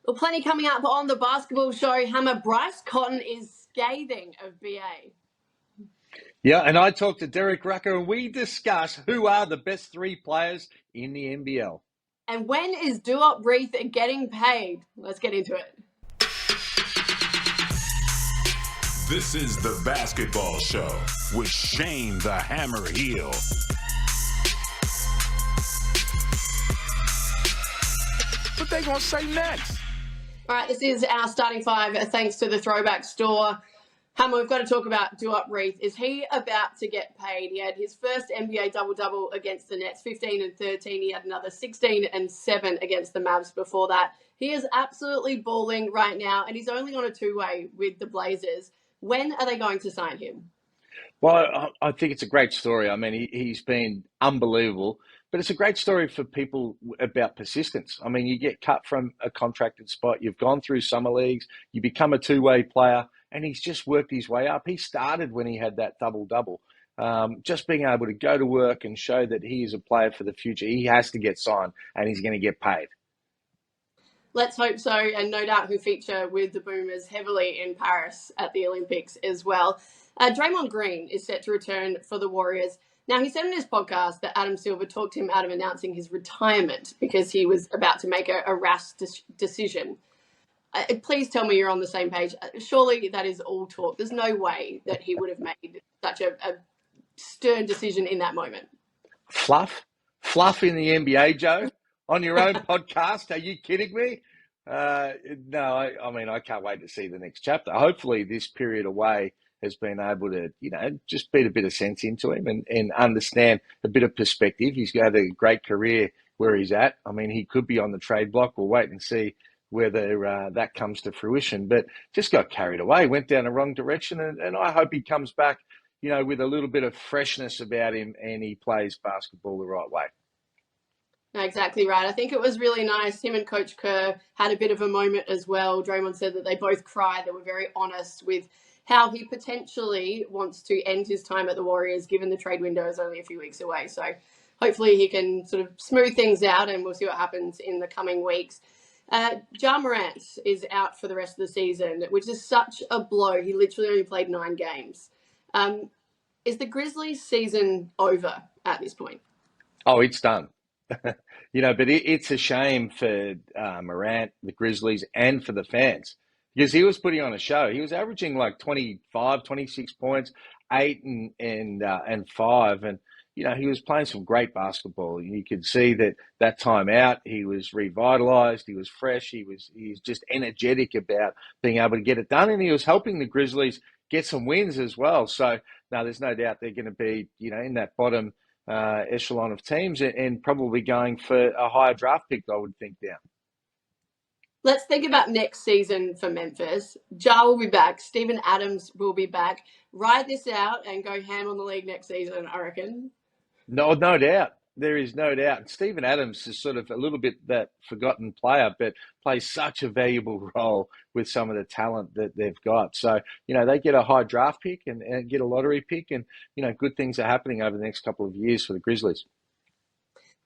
Well, plenty coming up on the basketball show. Hammer Bryce Cotton is scathing of BA. Yeah, and I talked to Derek Rucker and we discuss who are the best three players in the NBL. And when is Duop Reith getting paid? Let's get into it. This is the Basketball Show with Shane the Hammer Heel. What they gonna say next? All right, this is our starting five, thanks to the Throwback Store. Hammer, we've got to talk about Duop Reith. Is he about to get paid? He had his first NBA double-double against the Nets, 15 and 13. He had another 16 and 7 against the Mavs before that. He is absolutely balling right now, and he's only on a two-way with the Blazers. When are they going to sign him? Well, I think it's a great story. I mean, he's been unbelievable, but it's a great story for people about persistence. I mean, you get cut from a contracted spot, you've gone through summer leagues, you become a two-way player, and he's just worked his way up. He started when he had that double-double. Just being able to go to work and show that he is a player for the future. He has to get signed, and he's going to get paid. Let's hope so, and no doubt he'll feature with the Boomers heavily in Paris at the Olympics as well. Draymond Green is set to return for the Warriors. Now, he said in his podcast that Adam Silver talked him out of announcing his retirement because he was about to make a rash decision. Please tell me you're on the same page. Surely that is all talk. There's no way that he would have made such a stern decision in that moment. Fluff in the NBA, Joe, on your own podcast. Are you kidding me? No, I mean, I can't wait to see the next chapter. Hopefully this period away has been able to, just beat a bit of sense into him and understand a bit of perspective. He's had a great career where he's at. I mean, he could be on the trade block. We'll wait and see whether that comes to fruition, but just got carried away, went down the wrong direction. And I hope he comes back, with a little bit of freshness about him and he plays basketball the right way. Exactly right. I think it was really nice. Him and Coach Kerr had a bit of a moment as well. Draymond said that they both cried. They were very honest with how he potentially wants to end his time at the Warriors, given the trade window is only a few weeks away. So hopefully he can sort of smooth things out and we'll see what happens in the coming weeks. Ja Morant is out for the rest of the season, which is such a blow. He literally only played 9 games. Is the Grizzlies season over at this point? Oh, it's done. But it's a shame for Morant, the Grizzlies, and for the fans because he was putting on a show. He was averaging like 25, 26 points, 8 and 5. And, he was playing some great basketball. You could see that time out, he was revitalized. He was fresh. He was just energetic about being able to get it done. And he was helping the Grizzlies get some wins as well. So, no, there's no doubt they're going to be, in that bottom echelon of teams and probably going for a higher draft pick, I would think now. Let's think about next season for Memphis. Ja will be back. Steven Adams will be back. Ride this out and go ham on the league next season, I reckon. No doubt. There is no doubt. Steven Adams is sort of a little bit that forgotten player, but plays such a valuable role with some of the talent that they've got. So, they get a high draft pick and get a lottery pick and, good things are happening over the next couple of years for the Grizzlies.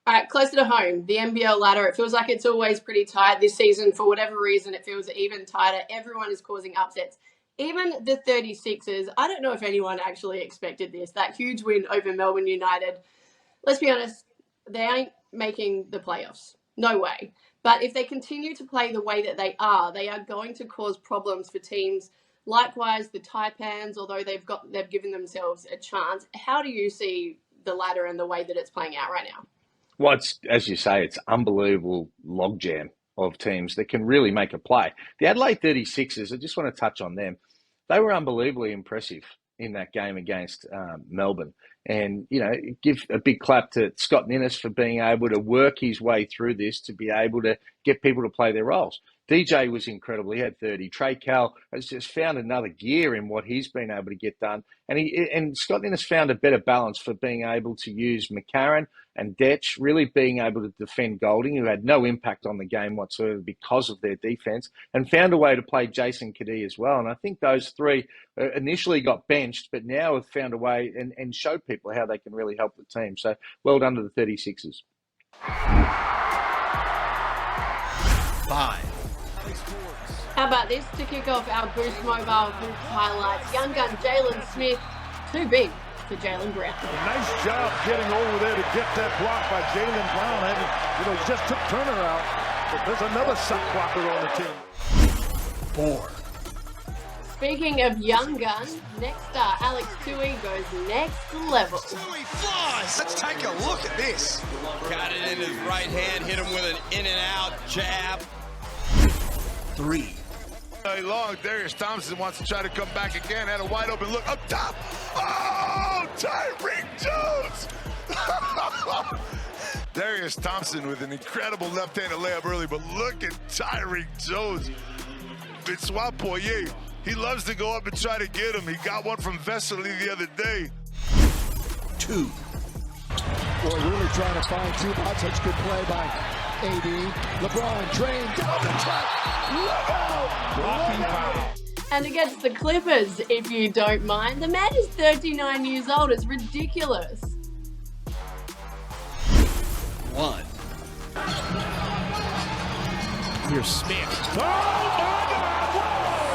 All right, closer to home, the NBL ladder. It feels like it's always pretty tight this season. For whatever reason, it feels even tighter. Everyone is causing upsets. Even the 36ers, I don't know if anyone actually expected this. That huge win over Melbourne United. Let's be honest, they ain't making the playoffs. No way. But if they continue to play the way that they are going to cause problems for teams. Likewise, the Taipans, although they've given themselves a chance. How do you see the ladder and the way that it's playing out right now? Well, it's, as you say, it's unbelievable logjam of teams that can really make a play. The Adelaide 36ers, I just want to touch on them. They were unbelievably impressive in that game against Melbourne. And, give a big clap to Scott Ninnis for being able to work his way through this to be able to get people to play their roles. DJ was incredible. He had 30. Trey Cal has just found another gear in what he's been able to get done. And Scott Ninnis found a better balance for being able to use McCarron and Detch really being able to defend Golding, who had no impact on the game whatsoever because of their defense, and found a way to play Jason Kadee as well. And I think those three initially got benched, but now have found a way and showed people how they can really help the team. So well done to the 36ers. 5, How about this to kick off our Boost Mobile Hoops highlights? Young gun Jalen Smith, too big for Jalen Brown. Nice job getting over there to get that block by Jalen Brown. Just took Turner out. But there's another shot blocker on the team. 4. Speaking of young gun, next star Alex Sarr goes next level. Tui flies. Let's take a look at this. Got it in his right hand, hit him with an in and out jab. 3. Long, Darius Thompson wants to try to come back again. Had a wide open look up top. Oh, Tyreek Jones. Darius Thompson with an incredible left-handed layup early, but look at Tyreek Jones. Francois Poirier, he loves to go up and try to get him. He got one from Vesely the other day. 2. Boy, really trying to find Zubac. Such good play by AD. LeBron drained down the track. Look out! Blocking foul. And against the Clippers, if you don't mind, the man is 39 years old. It's ridiculous. 1. Here's Smith. Oh, my God! Whoa!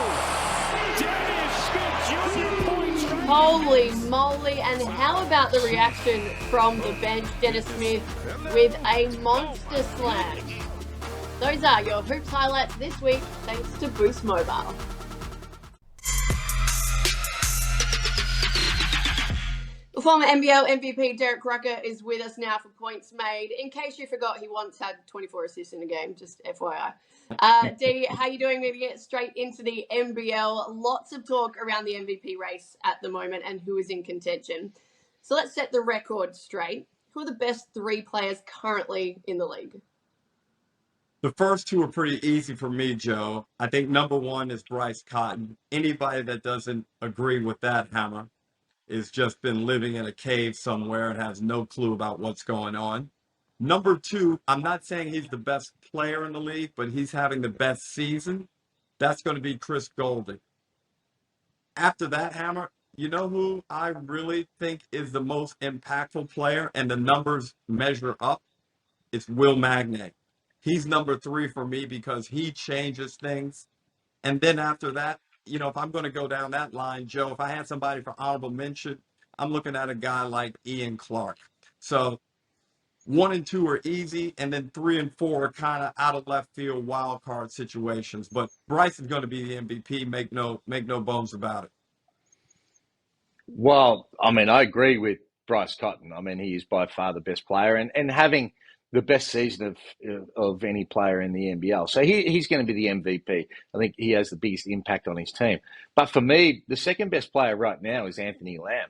Dennis Smith, Jr. points. Holy moly, and how about the reaction from the bench? Dennis Smith with a monster slam. Those are your Hoops highlights this week, thanks to Boost Mobile. The former NBL MVP Derek Rucker is with us now for Points Made. In case you forgot, he once had 24 assists in a game, just FYI. D, how you doing? Maybe get straight into the NBL. Lots of talk around the MVP race at the moment and who is in contention. So let's set the record straight. Who are the best 3 players currently in the league? The first 2 are pretty easy for me, Joe. I think number 1 is Bryce Cotton. Anybody that doesn't agree with that, Hammer, is just been living in a cave somewhere and has no clue about what's going on. Number 2, I'm not saying he's the best player in the league, but he's having the best season. That's going to be Chris Golden. After that, Hammer, you know who I really think is the most impactful player and the numbers measure up? It's Will Magnay. He's number 3 for me because he changes things. And then after that, if I'm going to go down that line, Joe, if I had somebody for honorable mention, I'm looking at a guy like Ian Clark. So 1 and 2 are easy, and then 3 and 4 are kind of out of left field wild card situations. But Bryce is going to be the MVP. Make no bones about it. Well, I agree with Bryce Cotton. He is by far the best player and having the best season of any player in the NBL. So he's going to be the MVP. I think he has the biggest impact on his team. But for me, the second best player right now is Anthony Lamb.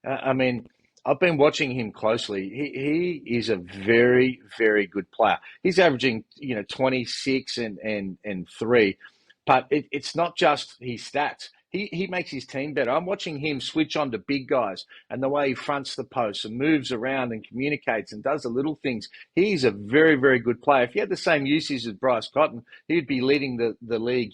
I've been watching him closely. He is a very, very good player. He's averaging, 26 and 3. But it's not just his stats. He makes his team better. I'm watching him switch on to big guys and the way he fronts the post and moves around and communicates and does the little things. He's a very, very good player. If he had the same usage as Bryce Cotton, he'd be leading the league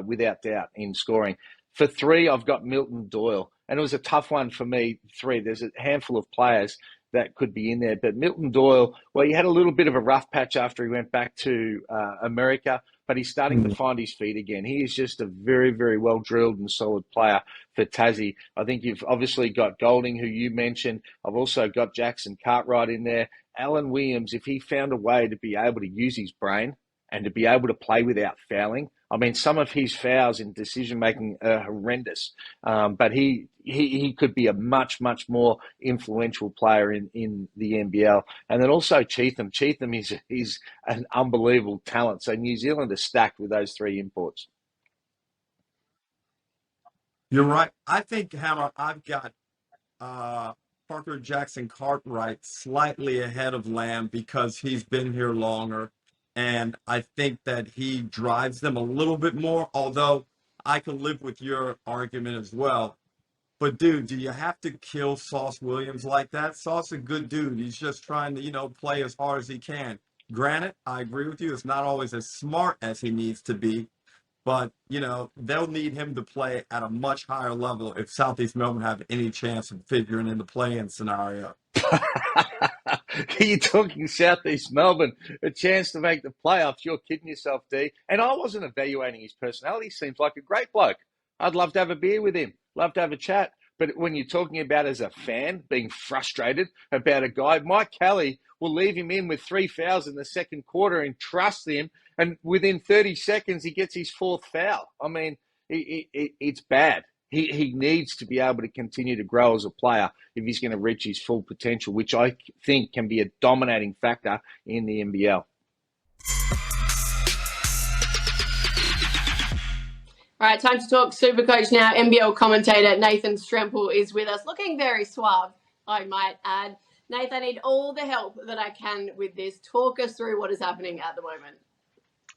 without doubt in scoring. For 3, I've got Milton Doyle. And it was a tough one for me, 3. There's a handful of players that could be in there. But Milton Doyle, well, he had a little bit of a rough patch after he went back to America, but he's starting to find his feet again. He is just a very, very well-drilled and solid player for Tassie. I think you've obviously got Golding, who you mentioned. I've also got Jackson Cartwright in there. Alan Williams, if he found a way to be able to use his brain and to be able to play without fouling. Some of his fouls in decision-making are horrendous, but he could be a much, much more influential player in the NBL. And then also Cheatham. Cheatham is an unbelievable talent. So New Zealand is stacked with those 3 imports. You're right. I think, Hammer, I've got Parker Jackson Cartwright slightly ahead of Lamb because he's been here longer. And I think that he drives them a little bit more, although I can live with your argument as well. But, dude, do you have to kill Sauce Williams like that? Sauce is a good dude. He's just trying to, play as hard as he can. Granted, I agree with you. It's not always as smart as he needs to be. But, they'll need him to play at a much higher level if Southeast Melbourne have any chance of figuring in the play-in scenario. You're talking Southeast Melbourne, a chance to make the playoffs. You're kidding yourself, D. And I wasn't evaluating his personality. He seems like a great bloke. I'd love to have a beer with him, love to have a chat. But when you're talking about as a fan being frustrated about a guy, Mike Kelly will leave him in with 3 fouls in the second quarter and trust him. And within 30 seconds, he gets his 4th foul. I mean, it's bad. He needs to be able to continue to grow as a player if he's going to reach his full potential, which I think can be a dominating factor in the NBL. All right, time to talk Supercoach now. NBL commentator Nathan Stremple is with us, looking very suave, I might add. Nathan, I need all the help that I can with this. Talk us through what is happening at the moment.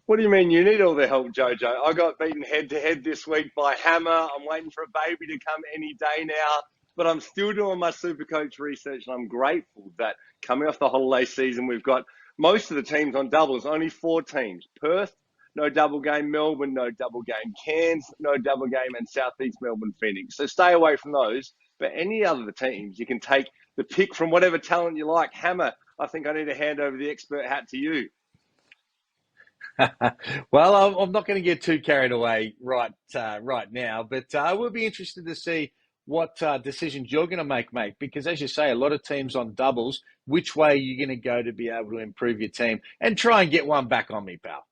What do you mean you need all the help, Jojo? I got beaten head-to-head this week by Hammer. I'm waiting for a baby to come any day now, but I'm still doing my Supercoach research, and I'm grateful that coming off the holiday season, we've got most of the teams on doubles, only 4 teams. Perth, no double game. Melbourne, no double game. Cairns, no double game. And Southeast Melbourne, Phoenix. So stay away from those. But any other teams, you can take the pick from whatever talent you like. Hammer, I think I need to hand over the expert hat to you. Well, I'm not going to get too carried away right now, but I will be interested to see what decisions you're going to make, mate, because as you say, a lot of teams on doubles, which way are you going to go to be able to improve your team and try and get one back on me, pal?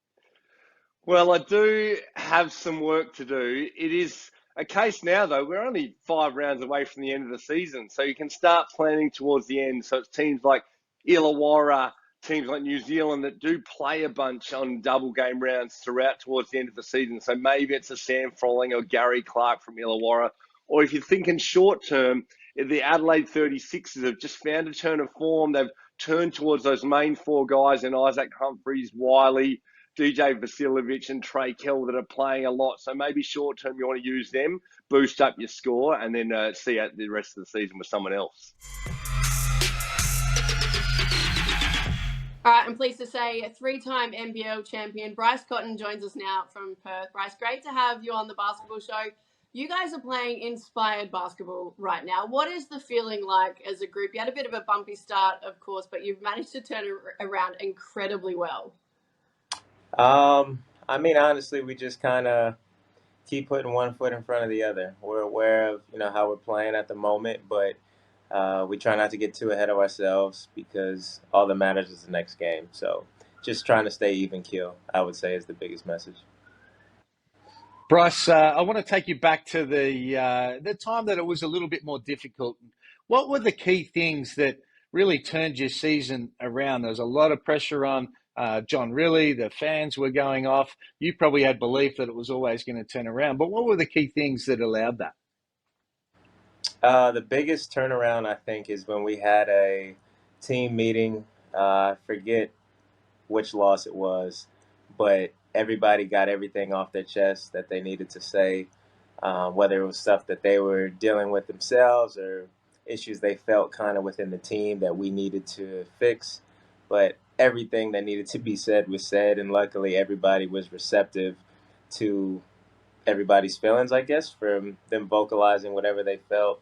Well, I do have some work to do. It is a case now, though, we're only 5 rounds away from the end of the season, so you can start planning towards the end. So it's teams like Illawarra, teams like New Zealand that do play a bunch on double game rounds throughout towards the end of the season. So maybe it's a Sam Froling or Gary Clark from Illawarra. Or if you're thinking short term, the Adelaide 36ers have just found a turn of form. They've turned towards those main 4 guys in Isaac Humphries, Wiley, DJ Vasiljevic and Trey Kell that are playing a lot. So maybe short term you want to use them, boost up your score, and then see out the rest of the season with someone else. All right, I'm pleased to say a 3-time NBL champion Bryce Cotton joins us now from Perth. Bryce, great to have you on the basketball show. You guys are playing inspired basketball right now. What is the feeling like as a group? You had a bit of a bumpy start, of course, but you've managed to turn it around incredibly well. I mean, honestly, we just kind of keep putting one foot in front of the other. We're aware of, how we're playing at the moment, but we try not to get too ahead of ourselves because all that matters is the next game. So just trying to stay even keel, I would say, is the biggest message. Bryce, I want to take you back to the time that it was a little bit more difficult. What were the key things that really turned your season around? There was a lot of pressure on John Riley. The fans were going off. You probably had belief that it was always going to turn around. But what were the key things that allowed that? The biggest turnaround, I think, is when we had a team meeting. I forget which loss it was, but everybody got everything off their chest that they needed to say, whether it was stuff that they were dealing with themselves or issues they felt kind of within the team that we needed to fix. But everything that needed to be said was said, and luckily everybody was receptive to everybody's feelings, I guess, from them vocalizing whatever they felt.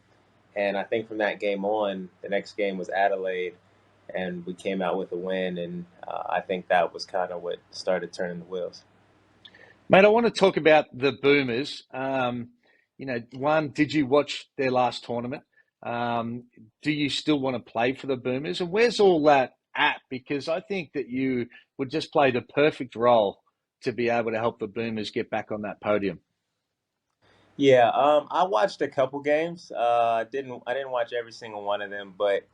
And I think from that game on, the next game was Adelaide, and we came out with a win, and I think that was kind of what started turning the wheels. Mate, I want to talk about the Boomers. One, did you watch their last tournament? Do you still want to play for the Boomers? And where's all that at? Because I think that you would just play the perfect role to be able to help the Boomers get back on that podium. Yeah, I watched a couple games. I didn't watch every single one of them, but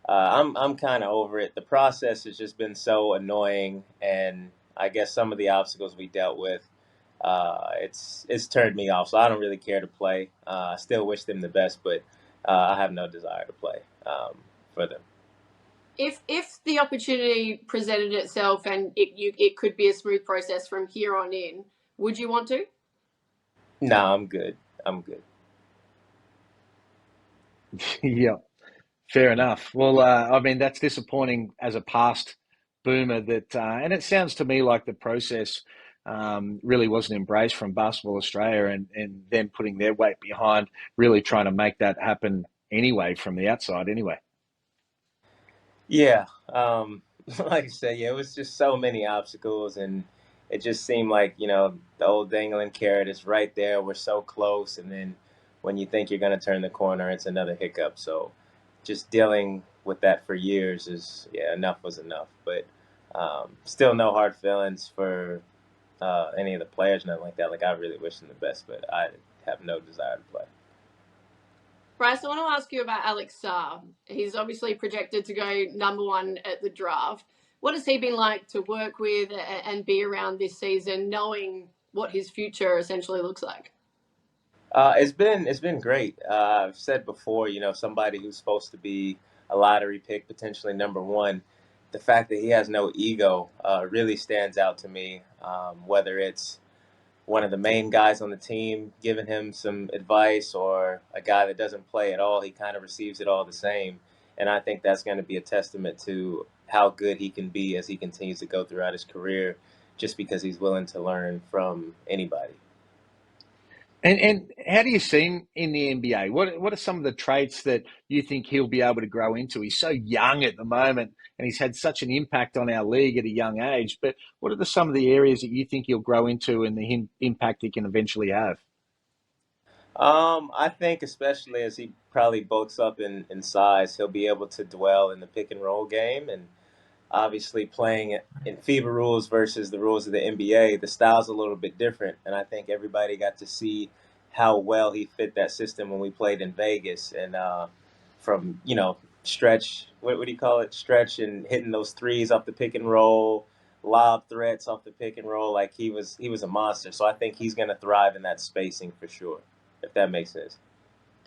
I'm kind of over it. The process has just been so annoying, and I guess some of the obstacles we dealt with, it's turned me off. So I don't really care to play. I still wish them the best, but I have no desire to play for them. If the opportunity presented itself and it could be a smooth process from here on in, would you want to? No, I'm good. Yeah, fair enough. Well, I mean, that's disappointing as a past Boomer that, and it sounds to me like the process really wasn't embraced from Basketball Australia and them putting their weight behind really trying to make that happen anyway from the outside anyway. Yeah, like I said, yeah, it was just so many obstacles, and it just seemed like, the old dangling carrot is right there. We're so close, and then when you think you're going to turn the corner, it's another hiccup. So just dealing with that for years is, yeah, enough was enough. But still no hard feelings for any of the players, nothing like that. Like, I really wish them the best, but I have no desire to play. Bryce, I want to ask you about Alex Sarr. He's obviously projected to go number 1 at the draft. What has he been like to work with and be around this season, knowing what his future essentially looks like? It's been great. I've said before, somebody who's supposed to be a lottery pick, potentially number 1, the fact that he has no ego really stands out to me. Whether it's one of the main guys on the team giving him some advice or a guy that doesn't play at all, he kind of receives it all the same. And I think that's going to be a testament to how good he can be as he continues to go throughout his career, just because he's willing to learn from anybody. And how do you see him in the NBA? What are some of the traits that you think he'll be able to grow into? He's so young at the moment, and he's had such an impact on our league at a young age. But what are some of the areas that you think he'll grow into and the impact he can eventually have? I think especially as he probably bulks up in size, he'll be able to dwell in the pick and roll game, and obviously playing in FIBA rules versus the rules of the NBA, the style's a little bit different. And I think everybody got to see how well he fit that system when we played in Vegas. And from, stretch, what do you call it? Stretch and hitting those threes off the pick and roll, lob threats off the pick and roll. Like, he was a monster. So I think he's going to thrive in that spacing for sure, if that makes sense.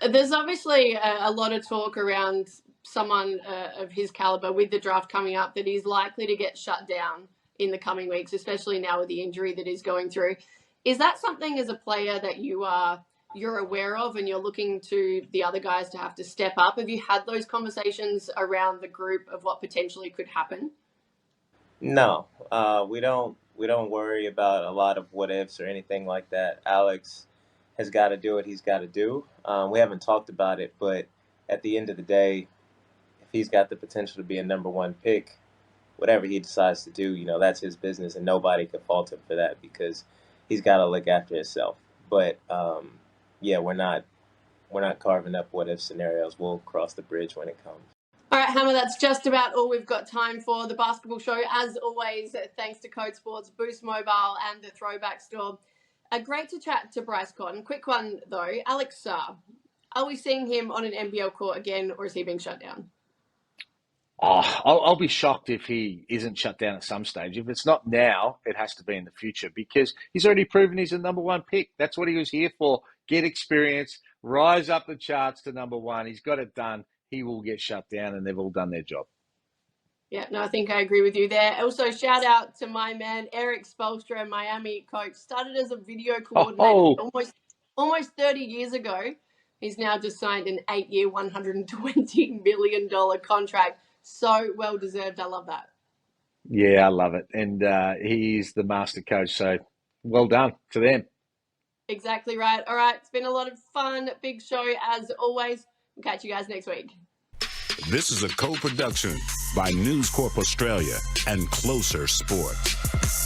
There's obviously a lot of talk around someone of his caliber with the draft coming up that he's likely to get shut down in the coming weeks, especially now with the injury that he's going through. Is that something as a player that you're aware of and you're looking to the other guys to have to step up? Have you had those conversations around the group of what potentially could happen? No, we don't worry about a lot of what ifs or anything like that. Alex has got to do what he's got to do. We haven't talked about it, but at the end of the day, if he's got the potential to be a number 1 pick, whatever he decides to do, that's his business, and nobody can fault him for that because he's got to look after himself. But yeah, we're not carving up what if scenarios. We'll cross the bridge when it comes. All right, Hammer, that's just about all we've got time for. The basketball show, as always, thanks to Code Sports, Boost Mobile, and the Throwback Store. Great to chat to Bryce Cotton. Quick one, though. Alex Sarr, are we seeing him on an NBL court again, or is he being shut down? Oh, I'll be shocked if he isn't shut down at some stage. If it's not now, it has to be in the future because he's already proven he's a number 1 pick. That's what he was here for. Get experience, rise up the charts to number 1. He's got it done. He will get shut down, and they've all done their job. Yeah, no, I think I agree with you there. Also, shout out to my man, Eric Spolstra, Miami coach. Started as a video coordinator almost 30 years ago. He's now just signed an 8-year, $120 million contract. So well-deserved. I love that. Yeah, I love it. And he's the master coach, so well done to them. Exactly right. All right, it's been a lot of fun. Big show as always. We'll catch you guys next week. This is a co-production by News Corp Australia and Closer Sports.